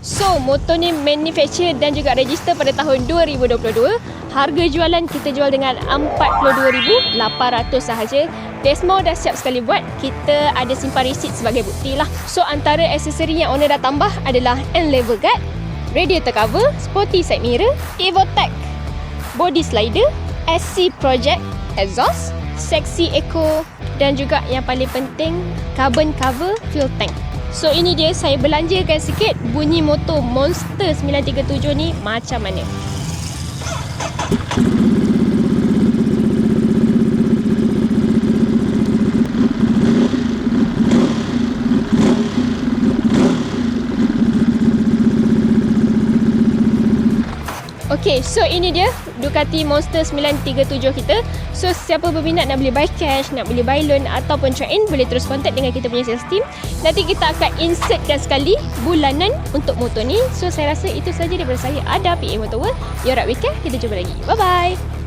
So, motor ni manufacture dan juga register pada tahun 2022. Harga jualan kita jual dengan 42,800 sahaja. Desmo dah siap sekali buat. Kita ada simpan resit sebagai bukti lah. So, antara aksesori yang owner dah tambah adalah N-level guard, radiator cover, sporty side mirror, Evotech body slider, SC Project exhaust, Sexy Eco dan juga yang paling penting carbon cover fuel tank. So ini dia, saya belanjakan sikit bunyi motor Monster 937 ni macam mana. Okay, so ini dia Ducati Monster 937 kita. So siapa berminat nak beli by cash, nak beli by loan ataupun trade-in, boleh terus contact dengan kita punya sales team. Nanti kita akan insertkan sekali bulanan untuk motor ni. So saya rasa itu saja daripada saya, Ada PA Motor World. Your right weekend, kita jumpa lagi. Bye bye.